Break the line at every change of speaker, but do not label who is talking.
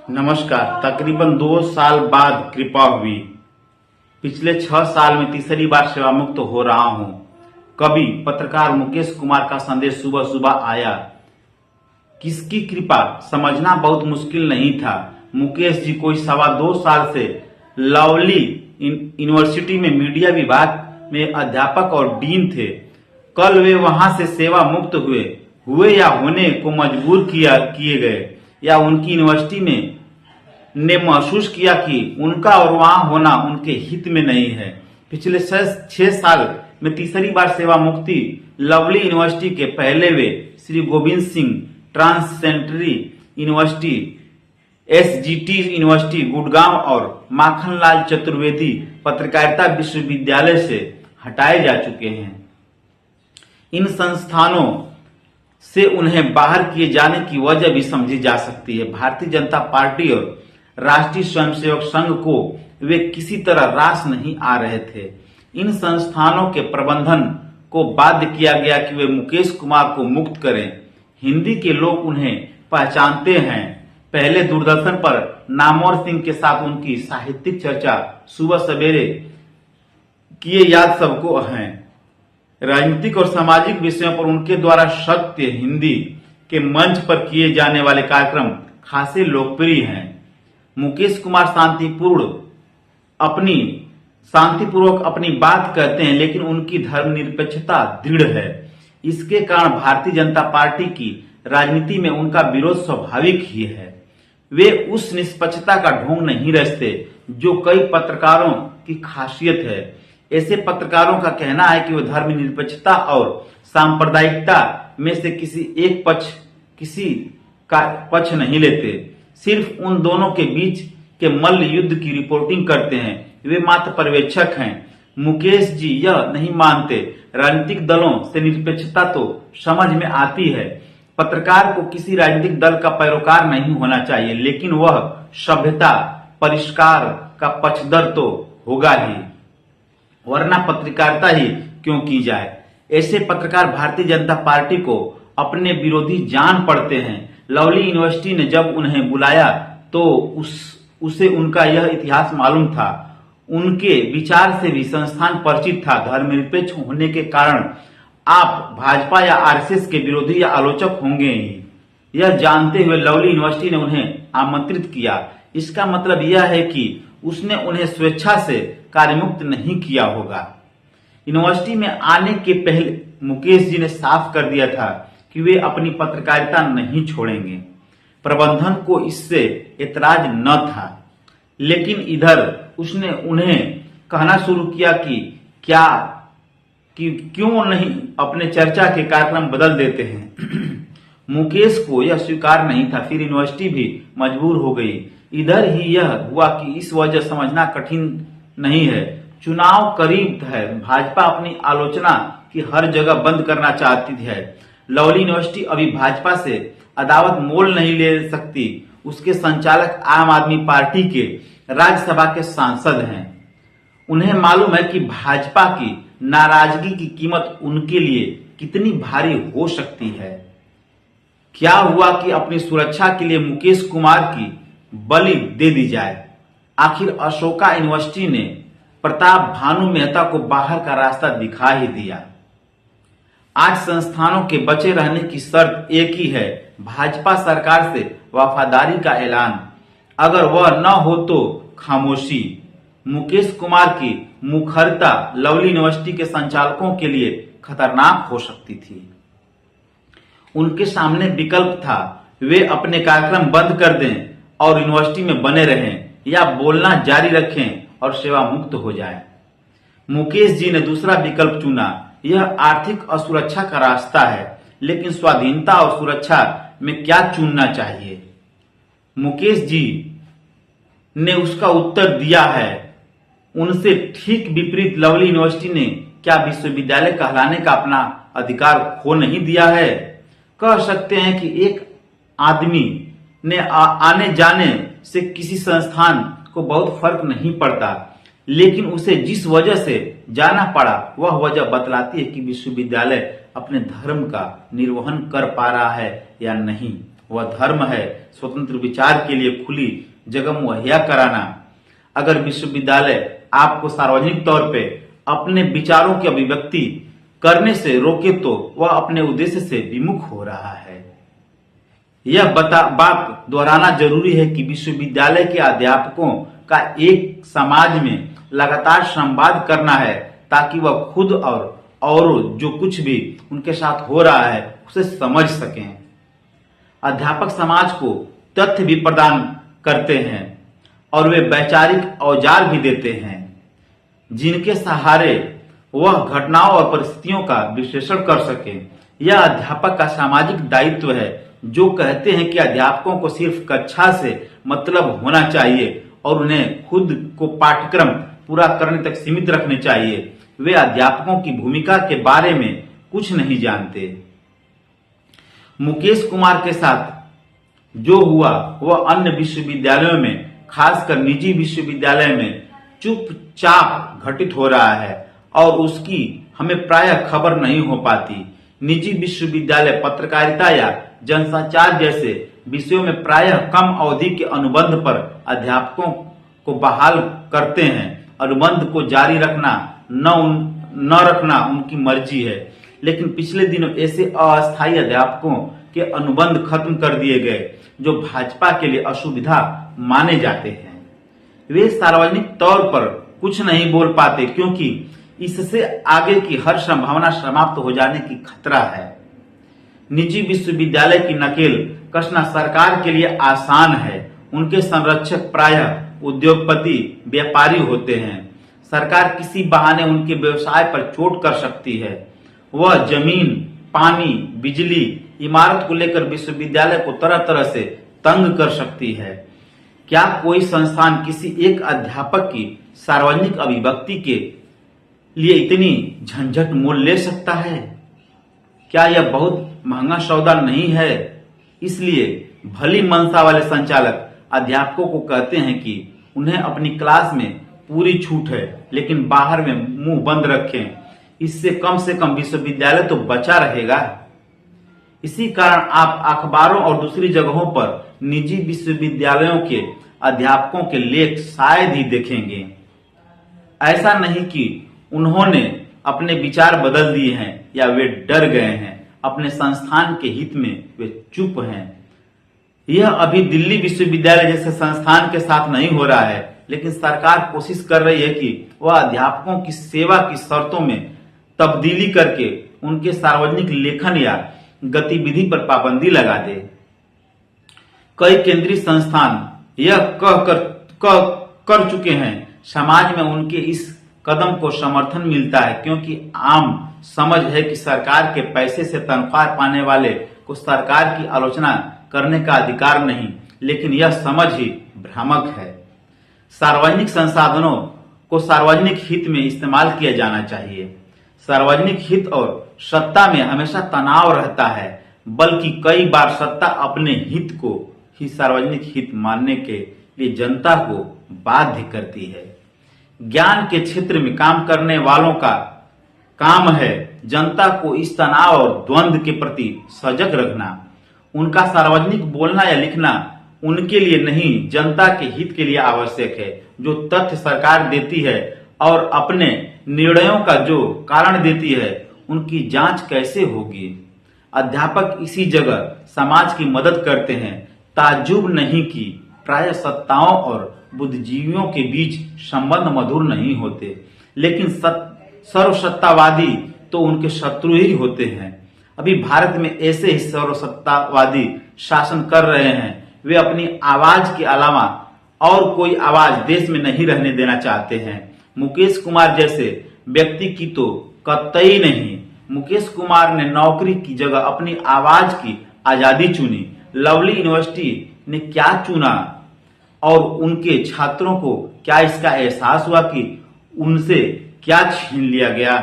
नमस्कार। तकरीबन 2 साल बाद कृपा हुई। पिछले 6 साल में तीसरी बार सेवा मुक्त हो रहा हूं। कवि पत्रकार मुकेश कुमार का संदेश सुबह सुबह आया। किसकी कृपा समझना बहुत मुश्किल नहीं था। मुकेश जी कोई 2.25 साल से लवली यूनिवर्सिटी में मीडिया विभाग में अध्यापक और डीन थे। कल वे वहां से सेवा मुक्त हुए या होने को मजबूर किए गए, या उनकी यूनिवर्सिटी में ने महसूस किया कि उनका और वहां होना उनके हित में नहीं है। पिछले 6 साल में तीसरी बार सेवा मुक्ति लवली यूनिवर्सिटी के पहले वे Shri Govind Singh tricentenary university, SGT university Gurgaon और माखनलाल चतुर्वेदी पत्रकारिता विश्वविद्यालय से हटाए जा चुके हैं। इन संस्थानों से उन्हें बाहर किए जाने की वजह भी समझी जा सकती है। भारतीय जनता पार्टी और राष्ट्रीय स्वयंसेवक संघ को वे किसी तरह रास नहीं आ रहे थे। इन संस्थानों के प्रबंधन को बाध्य किया गया कि वे मुकेश कुमार को मुक्त करें। हिंदी के लोग उन्हें पहचानते हैं। पहले दूरदर्शन पर नामवर सिंह के साथ उनकी साहित्यिक चर्चा सुबह सवेरे किए याद सबको हैं। राजनीतिक और सामाजिक विषयों पर उनके द्वारा सत्य हिंदी के मंच पर किए जाने वाले कार्यक्रम खासे लोकप्रिय हैं। मुकेश कुमार शांतिपूर्वक अपनी बात कहते हैं, लेकिन उनकी धर्मनिरपेक्षता दृढ़ है। इसके कारण भारतीय जनता पार्टी की राजनीति में उनका विरोध स्वाभाविक ही है। वे उस निष्पक्षता का ढोंग नहीं रचते जो कई पत्रकारों की खासियत है। ऐसे पत्रकारों का कहना है कि वे धर्मनिरपेक्षता और सांप्रदायिकता में से किसी का पक्ष नहीं लेते, सिर्फ उन दोनों के बीच के मल्ल युद्ध की रिपोर्टिंग करते हैं। वे मात्र पर्यवेक्षक हैं। मुकेश जी यह नहीं मानते। राजनीतिक दलों से निरपेक्षता तो समझ में आती है। पत्रकार को किसी राजनीतिक दल का पैरोकार नहीं होना चाहिए, लेकिन वह सभ्यता परिष्कार का पक्षधर तो होगा ही, वरना पत्रकारिता ही क्यों की जाए। ऐसे पत्रकार भारतीय जनता पार्टी को अपने विरोधी जान पड़ते हैं। लवली यूनिवर्सिटी ने जब उन्हें बुलाया तो उसे उनका यह इतिहास मालूम था। उनके विचार से भी संस्थान परिचित था। धर्मनिरपेक्ष होने के कारण आप भाजपा या आरएसएस के विरोधी या आलोचक होंगे ही, यह जानते हुए लवली यूनिवर्सिटी ने उन्हें आमंत्रित किया। इसका मतलब यह है कि उसने उन्हें स्वेच्छा से कार्यमुक्त नहीं किया होगा। यूनिवर्सिटी में आने के पहले मुकेश जी ने साफ कर दिया था कि वे अपनी पत्रकारिता नहीं छोड़ेंगे। प्रबंधन को इससे एतराज न था, लेकिन इधर उसने उन्हें कहना शुरू किया कि क्यों नहीं अपने चर्चा के कार्यक्रम बदल देते हैं। मुकेश को यह स्वीकार नहीं था। फिर यूनिवर्सिटी भी मजबूर हो गई। इधर ही यह हुआ कि इस वजह समझना कठिन नहीं है। चुनाव करीब है। भाजपा अपनी आलोचना की हर जगह बंद करना चाहती है। लवली यूनिवर्सिटी अभी भाजपा से अदावत मोल नहीं ले सकती। उसके संचालक आम आदमी पार्टी के राज्यसभा के सांसद हैं। उन्हें मालूम है कि भाजपा की नाराजगी की कीमत उनके लिए कितनी भारी हो सकती है। क्या हुआ कि अपनी सुरक्षा के लिए मुकेश कुमार की बलि दे दी जाए। आखिर अशोका यूनिवर्सिटी ने प्रताप भानु मेहता को बाहर का रास्ता दिखा ही दिया। आज संस्थानों के बचे रहने की शर्त एक ही है, भाजपा सरकार से वफादारी का ऐलान। अगर वह न हो तो खामोशी। मुकेश कुमार की मुखरता लवली यूनिवर्सिटी के संचालकों के लिए खतरनाक हो सकती थी। उनके सामने विकल्प था, वे अपने कार्यक्रम बंद कर दें और यूनिवर्सिटी में बने रहें, या बोलना जारी रखें और सेवा मुक्त हो जाए। मुकेश जी ने दूसरा विकल्प चुना। यह आर्थिक असुरक्षा का रास्ता है, लेकिन स्वाधीनता और सुरक्षा में क्या चुनना चाहिए। मुकेश जी ने उसका उत्तर दिया है। उनसे ठीक विपरीत लवली यूनिवर्सिटी ने क्या विश्वविद्यालय कहलाने का अपना अधिकार खो नहीं दिया है। कह सकते हैं कि एक आदमी ने आने जाने से किसी संस्थान को बहुत फर्क नहीं पड़ता, लेकिन उसे जिस वजह से जाना पड़ा वह वजह बतलाती है कि विश्वविद्यालय अपने धर्म का निर्वहन कर पा रहा है या नहीं। वह धर्म है स्वतंत्र विचार के लिए खुली जगह मुहैया कराना। अगर विश्वविद्यालय आपको सार्वजनिक तौर पे अपने विचारों की अभिव्यक्ति करने से रोके तो वह अपने उद्देश्य से विमुख हो रहा है। यह बात दोहराना जरूरी है कि विश्वविद्यालय के अध्यापकों का एक समाज में लगातार संवाद करना है ताकि वह खुद और जो कुछ भी उनके साथ हो रहा है उसे समझ सकें। अध्यापक समाज को तथ्य भी प्रदान करते हैं और वे वैचारिक औजार भी देते हैं जिनके सहारे वह घटनाओं और परिस्थितियों का विश्लेषण कर सके। यह अध्यापक का सामाजिक दायित्व है जो कहते हैं कि अध्यापकों को सिर्फ कक्षा से मतलब होना चाहिए और उन्हें खुद को पाठ्यक्रम पूरा करने तक सीमित रखने चाहिए। वे अध्यापकों की भूमिका के बारे में कुछ नहीं जानते। मुकेश कुमार के साथ जो हुआ वह अन्य विश्वविद्यालयों में खासकर निजी विश्वविद्यालय में चुपचाप घटित हो रहा है और उसकी हमें प्रायः खबर नहीं हो पाती। निजी विश्वविद्यालय पत्रकारिता या जनसंचार जैसे विषयों में प्रायः कम अवधि के अनुबंध पर अध्यापकों को बहाल करते हैं। अनुबंध को जारी रखना न रखना उनकी मर्जी है, लेकिन पिछले दिनों ऐसे अस्थायी अध्यापकों के अनुबंध खत्म कर दिए गए जो भाजपा के लिए असुविधा माने जाते हैं। वे सार्वजनिक तौर पर कुछ नहीं बोल पाते क्योंकि इससे आगे की हर संभावना समाप्त हो जाने की खतरा है। निजी विश्वविद्यालय की नकेल कसना सरकार के लिए आसान है। उनके संरक्षक प्रायः उद्योगपति व्यापारी होते हैं। सरकार किसी बहाने उनके व्यवसाय पर चोट कर सकती है। वह जमीन, पानी, बिजली, इमारत को लेकर विश्वविद्यालय को तरह तरह से तंग कर सकती है। क्या कोई संस्थान किसी एक अध्यापक की सार्वजनिक अभिव्यक्ति के लिए इतनी झंझट मोल ले सकता है? क्या यह बहुत महंगा सौदा नहीं है? इसलिए भली मनसा वाले संचालक अध्यापकों को कहते हैं कि उन्हें अपनी क्लास में पूरी छूट है, लेकिन बाहर में मुंह बंद रखें। इससे कम से कम विश्वविद्यालय तो बचा रहेगा। इसी कारण आप अखबारों और दूसरी जगहों पर निजी विश्वविद्यालयों के अध्यापकों के लेख शायद ही देखेंगे। ऐसा नहीं कि उन्होंने अपने विचार बदल दिए हैं या वे डर गए हैं। अपने संस्थान के हित में वे चुप हैं। यह अभी दिल्ली विश्वविद्यालय जैसे संस्थान के साथ नहीं हो रहा है, लेकिन सरकार कोशिश कर रही है कि वह अध्यापकों की सेवा की शर्तों में तब्दीली करके उनके सार्वजनिक लेखन या गतिविधि पर पाबंदी लगा दे। कई केंद्रीय संस्थान यह कर चुके हैं। समाज में उनके इस कदम को समर्थन मिलता है क्योंकि आम समझ है कि सरकार के पैसे से तनख्वाह पाने वाले को सरकार की आलोचना करने का अधिकार नहीं, लेकिन यह समझ ही भ्रामक है। सार्वजनिक संसाधनों को सार्वजनिक हित में इस्तेमाल किया जाना चाहिए। सार्वजनिक हित और सत्ता में हमेशा तनाव रहता है, बल्कि कई बार सत्ता अपने हित को ही सार्वजनिक हित मानने के लिए जनता को बाध्य करती है। ज्ञान के क्षेत्र में काम करने वालों का काम है जनता को इस तनाव और द्वंद्व के प्रति सजग रखना। उनका सार्वजनिक बोलना या लिखना उनके लिए नहीं, जनता के हित के लिए आवश्यक है। जो तथ्य सरकार देती है और अपने निर्णयों का जो कारण देती है, उनकी जांच कैसे होगी? अध्यापक इसी जगह समाज की मदद करते हैं। ताज्जुब नहीं कि प्रायः सत्ताओं और बुद्धिजीवियों के बीच संबंध मधुर नहीं होते, लेकिन सर्वसत्तावादी तो उनके शत्रु ही होते हैं। अभी भारत में ऐसे ही सर्वसत्तावादी शासन कर रहे हैं। वे अपनी आवाज के अलावा और कोई आवाज देश में नहीं रहने देना चाहते हैं। मुकेश कुमार जैसे व्यक्ति की तो कतई नहीं। मुकेश कुमार ने नौकरी की जगह अपनी आवाज की आजादी चुनी। लवली यूनिवर्सिटी ने क्या चुना और उनके छात्रों को क्या इसका एहसास हुआ कि उनसे क्या छीन लिया गया?